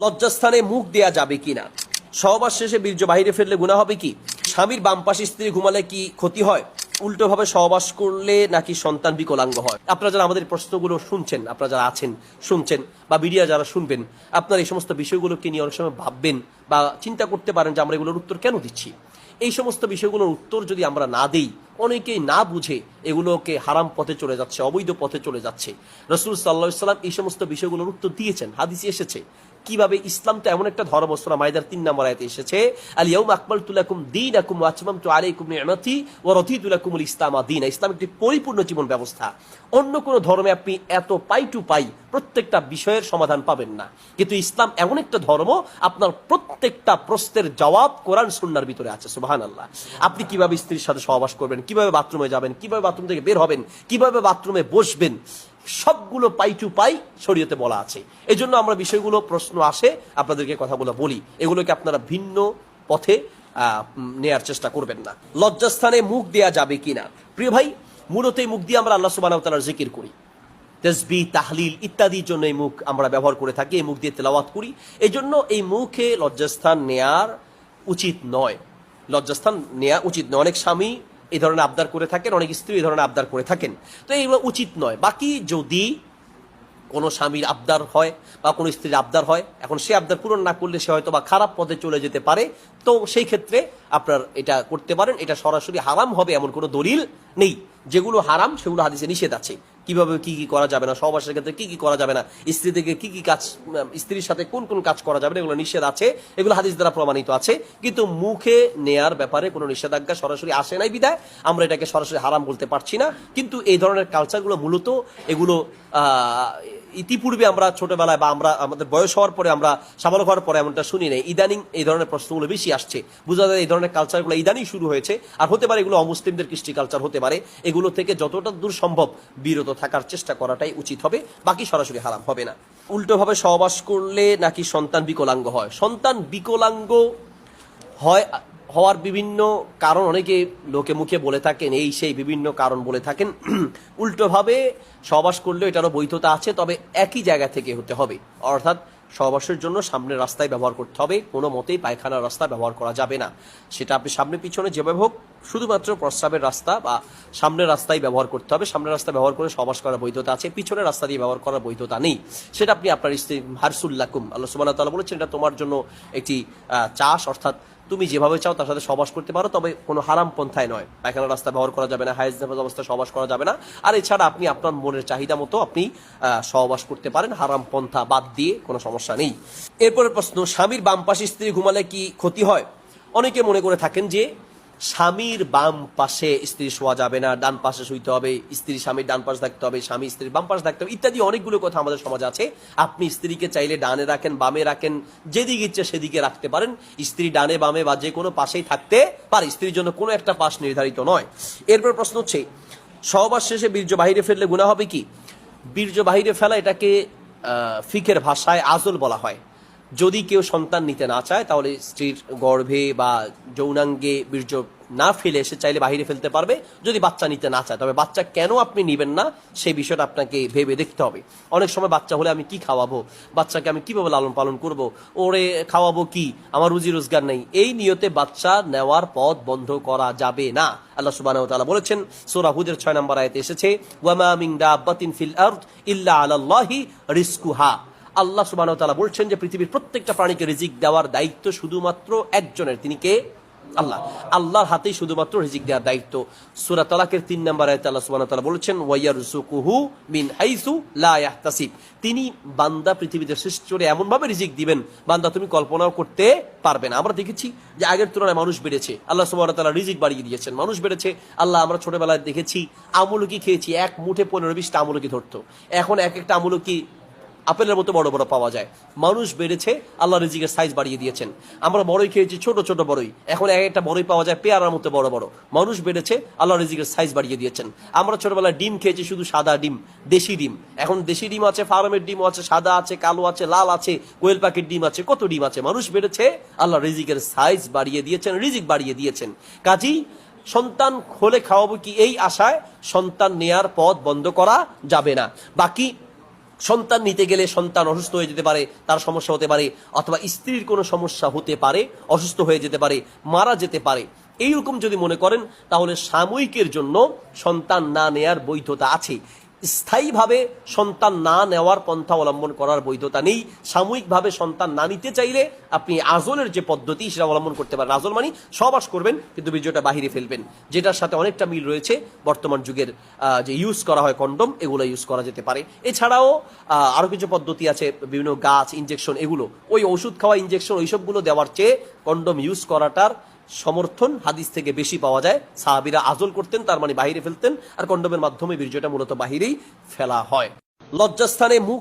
লজ্জাস্থানে মুখ দেয়া যাবে কিনা, সহবাস শেষে বীর্য বাহিরে ফেললে গুনাহ হবে কি, স্বামীর বাম পাশে স্ত্রী ঘুমালে কি ক্ষতি হয়, উল্টোভাবে সহবাস করলে নাকি সন্তান বিকলাঙ্গ হয়। আপনারা যারা আমাদের প্রশ্নগুলো শুনছেন, আপনারা যারা আছেন শুনছেন বা মিডিয়া যারা শুনবেন, আপনারা এই সমস্ত বিষয়গুলোকে নিয়ে অনেক সময় ভাববেন বা চিন্তা করতে পারেন যে আমরা এগুলোর উত্তর কেন দিচ্ছি। এই সমস্ত বিষয়গুলোর উত্তর যদি আমরা না দিই, অনেকেই না বুঝে এগুলোকে হারাম পথে চলে যাচ্ছে, অবৈধ পথে চলে যাচ্ছে। রাসূল সাল্লাল্লাহু আলাইহি ওয়াসাল্লাম এই সমস্ত বিষয়গুলোর উত্তর দিয়েছেন, হাদিসে এসেছে কিভাবে ইসলাম তো এমন একটা ধর্ম। সূরা মাইদার 3 নম্বর আয়াতে এসেছে, আল ইয়াউমা আকমালতু লাকুম দীনাকুম ওয়া আতমামতু আলাইকুম নি'মাতি ওয়া রাদিতু লাকুমুল ইসলাম দীনা। ইসলাম একটি পরিপূর্ণ জীবন ব্যবস্থা। অন্য কোন ধর্মে আপনি এত পাই টু পাই প্রত্যেকটা বিষয়ের সমাধান পাবেন না, কিন্তু ইসলাম এমন একটা ধর্ম আপনার প্রত্যেকটা প্রশ্নের জবাব কোরআন সুন্নাহর ভিতরে আছে। সুবহানাল্লাহ। আপনি কিভাবে স্ত্রীর সাথে সহবাস করবেন, কিভাবে বাথরুমে যাবেন, কিভাবে বাথরুম থেকে বের হবেন, কিভাবে বাথরুমে বসবেন, সবগুলো পাই টু পাই শরীয়তে বলা আছে। এই জন্য আমরা বিষয়গুলো প্রশ্ন আসে আপনাদেরকে কথাগুলো বলি, এগুলোকে আপনারা ভিন্ন পথে নেয়ার চেষ্টা করবেন না। লজ্জাস্থানে মুখ দেয়া যাবে কিনা, প্রিয় ভাই, মূলত এই মুখ দিয়ে আমরা আল্লাহ সুবহানাহু ওয়া তাআলার জিকির করি, তাসবিহ তাহলিল ইত্যাদির জন্য এই মুখ আমরা ব্যবহার করে থাকি, এই মুখ দিয়ে তেলাওয়াত করি। এই জন্য এই মুখে লজ্জাস্থান নেয়ার উচিত নয়, লজ্জাস্থান নেওয়া উচিত নয়। অনেক স্বামী এই ধরনের আবদার করে থাকেন, অনেক স্ত্রী এই ধরনের আবদার করে থাকেন, তো এইগুলো উচিত নয়। বাকি যদি কোনো স্বামীর আবদার হয় বা কোনো স্ত্রীর আবদার হয়, এখন সে আবদার পূরণ না করলে সে হয়তো বা খারাপ পথে চলে যেতে পারে, তো সেই ক্ষেত্রে আপনার এটা করতে পারেন। এটা সরাসরি হারাম হবে এমন কোনো দলিল নেই। যেগুলো হারাম সেগুলো হাদিসে নিষেধ আছে, কিভাবে কি কি করা যাবে না, সহবাসের ক্ষেত্রে কি কি করা যাবে না, স্ত্রী থেকে কি কি কাজ, স্ত্রীর সাথে কোন কোন কাজ করা যাবে না, এগুলো নিষেধ আছে, এগুলো হাদিস দ্বারা প্রমাণিত আছে। কিন্তু মুখে নেয়ার ব্যাপারে কোনো নিষেধাজ্ঞা সরাসরি আসে নাই বিধায় আমরা এটাকে সরাসরি হারাম বলতে পারছি না। কিন্তু এই ধরনের কালচারগুলো মূলত এগুলো ইতিপূর্বে আমরা ছোটবেলায় বা আমরা আমাদের বয়স হওয়ার পরে, আমরা সাবালক হওয়ার পরে এমনটা শুনি নাই। ইদানিং এই ধরনের প্রশ্নগুলো বেশি আসছে, বোঝা যায় এই ধরনের কালচারগুলো ইদানিং শুরু হয়েছে। আর হতে পারে এগুলো অমুসলিমদের কৃষ্টি কালচার হতে পারে। এগুলো থেকে যতটা দূর সম্ভব বিরত থাকার চেষ্টা করাটাই উচিত হবে, বাকি সরাসরি হারাম হবে না। উল্টোভাবে সহবাস করলে নাকি সন্তান বিকলাঙ্গ হয়, সন্তান বিকলাঙ্গ হয় হওয়ার বিভিন্ন কারণ অনেকে লোকে মুখে বলে থাকেন, এই সেই বিভিন্ন কারণ বলে থাকেন। উল্টোভাবে সহবাস করলেও এটারও বৈধতা আছে, তবে একই জায়গা থেকে হতে হবে, অর্থাৎ সহবাসের জন্য সামনের রাস্তায় ব্যবহার করতে হবে, কোনো মতেই পায়খানার রাস্তা ব্যবহার করা যাবে না। সেটা আপনি সামনে পিছনে যেভাবে হোক, শুধুমাত্র প্রস্রাবের রাস্তা বা সামনের রাস্তায় ব্যবহার করতে হবে। সামনের রাস্তা ব্যবহার করে সহবাস করার বৈধতা আছে, পিছনের রাস্তা দিয়ে ব্যবহার করার বৈধতা নেই। সেটা আপনি আপনার স্ত্রী হারসুল্লাকুম, আল্লাহ সুবহানাহু ওয়া তাআলা বলেছেন এটা তোমার জন্য একটি চাষ, অর্থাৎ তুমি যেভাবে চাও তার সাথে সহবাস করতে পারো, তবে কোনো হারাম পন্থায় নয়। পায়খানার রাস্তা ব্যবহার করা যাবে না, হায়েজ নেফাজ অবস্থায় সহবাস করা যাবে না। আর এছাড়া আপনি আপনার মনের চাহিদা মতো আপনি সহবাস করতে পারেন, হারাম পন্থা বাদ দিয়ে, কোনো সমস্যা নেই। এরপরের প্রশ্ন, স্বামীর বাম পাশে স্ত্রী ঘুমালে কি ক্ষতি হয়? অনেকে মনে করে থাকেন যে স্বামীর বাম পাশে স্ত্রী শোয়া যাবে না, ডান পাশে শুইতে হবে, স্ত্রী স্বামীর ডান পাশে থাকতে হবে, স্বামী স্ত্রীর বাম পাশে থাকতে হবে, ইত্যাদি অনেকগুলো কথা আমাদের সমাজে আছে। আপনি স্ত্রীকে চাইলে ডানে রাখেন, বামে রাখেন, যেদিকে ইচ্ছে সেদিকে রাখতে পারেন। স্ত্রী ডানে বামে বা যে কোনো পাশেই থাকতে পারে, স্ত্রীর জন্য কোনো একটা পাশ নির্ধারিত নয়। এরপর প্রশ্ন হচ্ছে, সহবাস শেষে বীর্য বাহিরে ফেললে গুনাহ হবে কি? বীর্য বাহিরে ফেলা, এটাকে ফিকের ভাষায় আজল বলা হয়। যদি কেউ সন্তান নিতে না চায় তাহলে স্ত্রীর গর্ভে বা যৌনাঙ্গে বীর্য না ফেলে সে চাইলে বাহিরে ফেলতে পারবে, যদি বাচ্চা নিতে না চায়। তবে বাচ্চা কেন আপনি নিবেন না সেই বিষয়টা আপনাকে ভেবে দেখতে হবে। অনেক সময় বাচ্চা হলে আমি কি খাওয়াবো, বাচ্চাকে আমি কিভাবে লালন পালন করব, ওরে খাওয়াবো কি, আমার রুজি রোজগার নেই, এই নিয়তে বাচ্চা নেওয়ার পথ বন্ধ করা যাবে না। আল্লাহ সুবহানাহু ওয়া তাআলা বলেছেন, সূরা হুদের 6 নম্বর আয়াতে এসেছে, ওয়া মা মিন দাব্বাতিন ফিল আরদ ইল্লা আলাল্লাহি রিজকুহা। আল্লাহ সুবহানাহু ওয়া তাআলা বলছেন যে পৃথিবীর প্রত্যেকটা প্রাণীকে রিজিক দেওয়ার দায়িত্ব শুধুমাত্র একজনের, তিনি কে? আল্লাহ। আল্লাহর হাতেই শুধুমাত্র রিজিক দেওয়ার দায়িত্ব। সূরা তালাকের 3 নম্বর আয়াতে আল্লাহ সুবহানাহু ওয়া তাআলা বলেছেন, ওয়া ইয়ারযুকুহু মিন হাইসু লা ইয়াহতাসিব। তিনি বান্দা পৃথিবীতে সৃষ্টি করে এমন ভাবে রিজিক দিবেন বান্দা তুমি কল্পনাও করতে পারবে না। আমরা দেখেছি যে আগের তুলনায় মানুষ বেড়েছে, আল্লাহ সুবহানাহু ওয়া তাআলা রিজিক বাড়িয়ে দিয়েছেন, মানুষ বেড়েছে। আল্লাহ, আমরা ছোটবেলায় দেখেছি আমলকি খেয়েছি, এক মুঠে 15-20টা আমলকি ধরতো, এখন এক একটা আমলকি আপেলের মতো বড় বড় পাওয়া যায়। মানুষ বেড়েছে, আল্লাহ রিজিকের সাইজ বাড়িয়ে দিয়েছেন। আমরা বড়ই খেয়েছি, ছোট ছোট বড়ই, এখন এক একটা বড়ই পাওয়া যায় পেয়ারার মতো বড় বড়। মানুষ বেড়েছে, আল্লাহ রিজিকের সাইজ বাড়িয়ে দিয়েছেন। আমরা ছোটবেলায় ডিম খেয়েছি, শুধু সাদা ডিম, দেশি ডিম। এখন দেশি ডিম আছে, ফার্মের ডিমও আছে, সাদা আছে, কালো আছে, লাল আছে, কোয়েল পাখির ডিম আছে, কত ডিম আছে। মানুষ বেড়েছে, আল্লাহ রিজিকের সাইজ বাড়িয়ে দিয়েছেন, রিজিক বাড়িয়ে দিয়েছেন। কাজী সন্তান হলে খাওয়াবো কি, এই আশায় সন্তান নেয়ার পথ বন্ধ করা যাবে না। বাকি সন্তান নিতে গেলে সন্তান অসুস্থ হয়ে যেতে পারে, তার সমস্যা হতে পারে, অথবা স্ত্রীর কোনো সমস্যা হতে পারে, অসুস্থ হয়ে যেতে পারে, মারা যেতে পারে। এইরকম যদি মনে করেন তাহলে সাময়িকের জন্য সন্তান না নেয়ার বৈধতা আছে। স্থায়ীভাবে সন্তান না নেওয়ার পন্থা অবলম্বন করার বৈধতা নেই। সাময়িকভাবে সন্তান না নিতে চাইলে আপনি আজলের যে পদ্ধতি সেটা অবলম্বন করতে পারেন। আজল মানে সহবাস করবেন কিন্তু বীর্যটা বাহিরে ফেলবেন, যেটার সাথে অনেকটা মিল রয়েছে বর্তমান যুগের যে ইউজ করা হয় কন্ডম, এগুলো ইউজ করা যেতে পারে। এছাড়াও আরো কিছু পদ্ধতি আছে, বিভিন্ন গাছ, ইনজেকশন, এগুলো ওই ওষুধ খাওয়া ইনজেকশন ওইসবগুলো দেওয়ার চেয়ে কন্ডম ইউজ করাটার সমর্থন হাদিস থেকে বেশি পাওয়া যায়। সাহাবীরা আজল করতেন, তার মানে বাহিরে ফেলতেন, আর কন্ডমের মাধ্যমে বীর্যটা মূলত বাহিরেই ফেলা হয়। লজ্জাস্থানে মুখ